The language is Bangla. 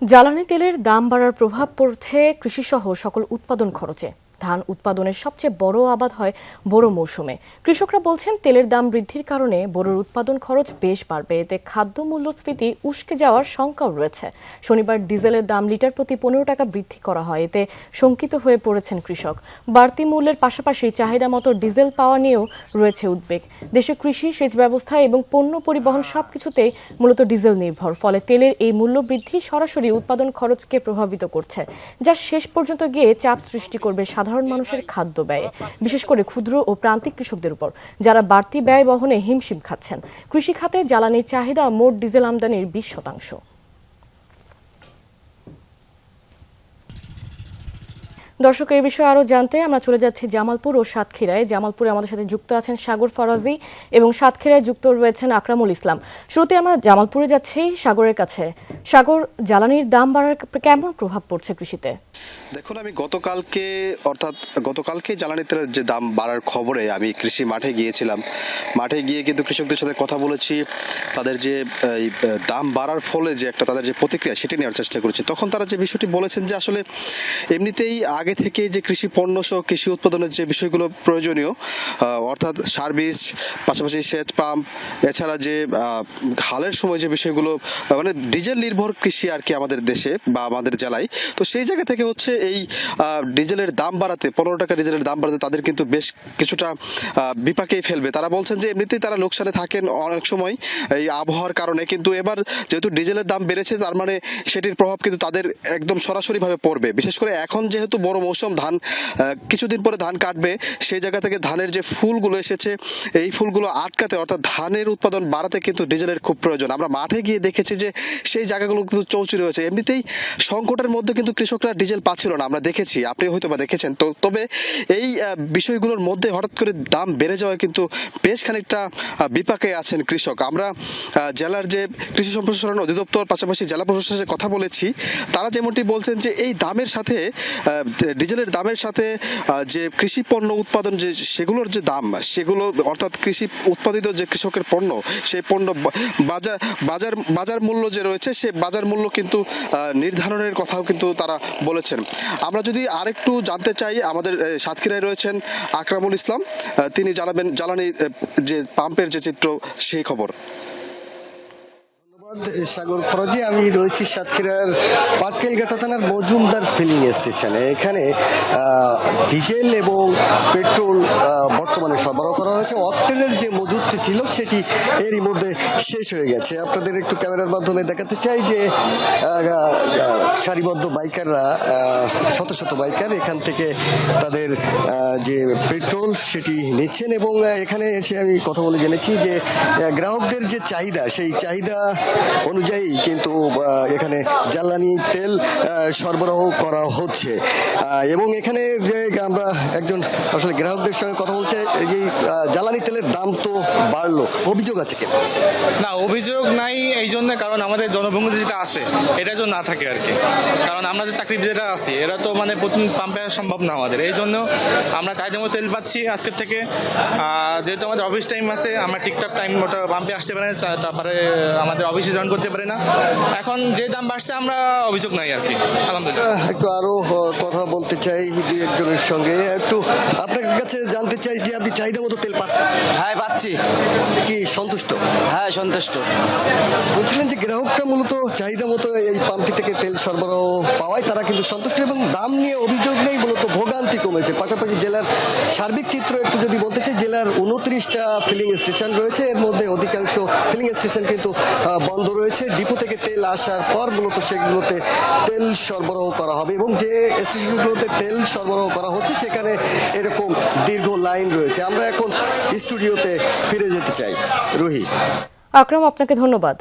জ্বালানি তেলের দাম বাড়ার প্রভাব পড়ছে কৃষিসহ সকল উৎপাদন খরচে। ধান উৎপাদনের সবচেয়ে বড় আবাদ হয় বোরো মৌসুমে। কৃষকরা বলছেন তেলের দাম বৃদ্ধির কারণে বোরোর উৎপাদন খরচ বেশ বাড়বে, এতে খাদ্য মূল্যস্ফীতি উস্কে যাওয়ার শঙ্কাও রয়েছে। শনিবার ডিজেলের দাম লিটার প্রতি 15 টাকা বৃদ্ধি করা হয়, এতে শঙ্কিত হয়ে পড়েছেন কৃষক। বাড়তি মূল্যের পাশাপাশি চাহিদা মতো ডিজেল পাওয়া নিয়েও রয়েছে উদ্বেগ। দেশে কৃষি, সেচ ব্যবস্থা এবং পণ্য পরিবহন সবকিছুতেই মূলত ডিজেল নির্ভর, ফলে তেলের এই মূল্য বৃদ্ধি সরাসরি উৎপাদন খরচকে প্রভাবিত করছে, যা শেষ পর্যন্ত গিয়ে চাপ সৃষ্টি করবে সাধারণ মানুষের খাদ্য ব্যয়ে, বিশেষ করে ক্ষুদ্র ও প্রান্তিক কৃষকদের উপর, যারা বাড়তি ব্যয় বহনে হিমশিম খাচ্ছেন। কৃষি খাতে জ্বালানির চাহিদা মোট ডিজেল আমদানির 20%। দর্শক, এই বিষয়ে আরো জানতে আমরা চলে যাচ্ছি জামালপুর ও সাতক্ষীরায়। জামালপুরে আমাদের সাথে যুক্ত আছেন সাগর ফরাজি এবং সাতক্ষীরায় যুক্ত রয়েছেন আকরামুল ইসলাম। শুরুতে আমরা জামালপুরে যাচ্ছি সাগরের কাছে। সাগর, জ্বালানির দাম বাড়ার কেমন প্রভাব পড়ছে কৃষিতে? দেখুন, আমি গতকালকে জ্বালানি তেলের যে দাম বাড়ার খবরে আমি কৃষি মাঠে গিয়েছিলাম। মাঠে গিয়ে কিন্তু কৃষকদের সাথে কথা বলেছি, তাদের যে দাম বাড়ার ফলে যে একটা তাদের যে প্রতিক্রিয়া সেটি নেওয়ার চেষ্টা করেছি। তখন তারা যে বিষয়টি বলেছেন যে আসলে এমনিতেই আগে থেকে যে কৃষি পণ্য সহ কৃষি উৎপাদনের যে বিষয়গুলো প্রয়োজনীয়, অর্থাৎ সার্ভিস, পাশাপাশি সেচ পাম্প, এছাড়া যে হালের সময় যে বিষয়গুলো, মানে ডিজেল নির্ভর কৃষি আর কি আমাদের দেশে বা আমাদের জেলায়, তো সেই জায়গা থেকে হচ্ছে এই ডিজেলের দাম বাড়াতে, 15 টাকা ডিজেলের দাম বাড়াতে তাদের কিন্তু বেশ কিছুটা বিপাকেই ফেলবে। তারা বলছেন যে এমনিতেই তারা লোকসানে থাকেন অনেক সময় এই আবহাওয়ার কারণে, কিন্তু এবার যেহেতু ডিজেলের দাম বেড়েছে তার মানে সেটির প্রভাব কিন্তু তাদের একদম সরাসরিভাবে পড়বে। বিশেষ করে এখন যেহেতু বড় মৌসুম, ধান কিছুদিন পরে ধান কাটবে, সেই জায়গা থেকে ধানের যে ফুলগুলো এসেছে এই ফুলগুলো আটকাতে, অর্থাৎ ধানের উৎপাদন বাড়াতে কিন্তু ডিজেলের খুব প্রয়োজন। আমরা মাঠে গিয়ে দেখেছি যে সেই জায়গাগুলো কিন্তু চৌচুরি হয়েছে। এমনিতেই সংকটের মধ্যে কিন্তু কৃষকরা ডিজেল পাচ্ছিল না, আমরা দেখেছি, আপনি হয়তো বা দেখেছেন। তো তবে এই বিষয়গুলোর মধ্যে হঠাৎ করে দাম বেড়ে যাওয়ায় কিন্তু বেশ খানিকটা বিপাকে আছেন কৃষক। আমরা জেলার যে কৃষি সম্প্রসারণ অধিদপ্তর, পাশাপাশি জেলা প্রশাসনের সাথে কথা বলেছি, তারা যেমনটি বলছেন যে এই দামের সাথে, ডিজেলের দামের সাথে যে কৃষি পণ্য উৎপাদন যে সেগুলোর যে দাম, সেগুলো অর্থাৎ কৃষি উৎপাদিত যে কৃষকের পণ্য, সেই পণ্য বাজার মূল্য যে রয়েছে, সে বাজার মূল্য কিন্তু নির্ধারণের কথাও কিন্তু তারা বলেছেন। আমরা যদি আরেকটু জানতে চাই, আমাদের সাতক্ষীরায় রয়েছেন আকরামুল ইসলাম, তিনি জানাবেন জ্বালানি যে পাম্পের যে চিত্র, সেই খবর। সাগর ফরাজি, আমি রয়েছি সাতক্ষীরার পাটকেলঘাটা থানার মজুমদার ফিলিং স্টেশনে। এখানে ডিজেল এবং পেট্রোল বর্তমানে সরবরাহ করা হয়েছে। অকটেনের যে মজুদটি ছিল সেটি এরই মধ্যে শেষ হয়ে গেছে। আপনাদের একটু ক্যামেরার মাধ্যমে দেখাতে চাই যে সারিবদ্ধ বাইকাররা, শত শত বাইকার এখান থেকে তাদের যে পেট্রোল সেটি নিচ্ছেন, এবং এখানে এসে আমি কথা বলে জেনেছি যে গ্রাহকদের যে চাহিদা, সেই চাহিদা অনুযায়ী কিন্তু এখানে জ্বালানি তেল সরবরাহ করা হচ্ছে। এবং এখানে যে আমরা একজন আসলে গ্রাহকদের সঙ্গে কথা বলছে, এই জ্বালানি তেলের দাম তো বাড়লো, অভিযোগ আছে কেন? না, অভিযোগ নাই এই জন্য, কারণ আমাদের জনবঙ্গতে যেটা আছে এটা যেন না থাকে আর কি। কারণ আমরা যে চাকরিজীবীরা আছি, এরা তো মানে প্রতিদিন পাম্পে সম্ভব না আমাদের, এই জন্য আমরা চাহিদা মতো তেল পাচ্ছি আজকের থেকে। যেহেতু আমাদের অফিস টাইম আছে, আমরা ঠিকঠাক টাইম মতো পাম্পে আসতে পারি না, তারপরে আমাদের অফিসে জয়েন করতে পারি না। এখন যে দাম বাড়ছে আমরা অভিযোগ নাই আর কি, আলহামদুলিল্লাহ। একটু আরো কথা বলতে চাই দুই একজনের সঙ্গে, একটু আপনার কাছে জানতে চাই যে আপনি চাহিদা মতো তেল পাচ্ছেন? হ্যাঁ, পাচ্ছি। কি সন্তুষ্ট? হ্যাঁ, সন্তুষ্ট। বলছিলেন যে গ্রাহকরা মূলত চাহিদা মতো এই পাম্পটি থেকে তেল সরবরাহ পাওয়ায় তারা কিন্তু সন্তুষ্ট, এবং দাম নিয়ে অভিযোগ নেই, মূলত ভোগান্তি কমেছে। পাশাপাশি জেলার সার্বিক চিত্র একটু যদি বলতে চাই, জেলার 29টা ফিলিং স্টেশন রয়েছে, এর মধ্যে অধিকাংশ ফিলিং স্টেশন কিন্তু বন্ধ রয়েছে। ডিপো থেকে তেল আসার পর মূলত সেগুলোতে তেল সরবরাহ করা হবে, এবং যে স্টেশনগুলোতে তেল সরবরাহ করা হচ্ছে সেখানে এরকম দীর্ঘ লাইন রয়েছে। আমরা এখন স্টুডিওতে ফিরে যেতে চাই। রুহি। আকরাম, আপনাকে ধন্যবাদ।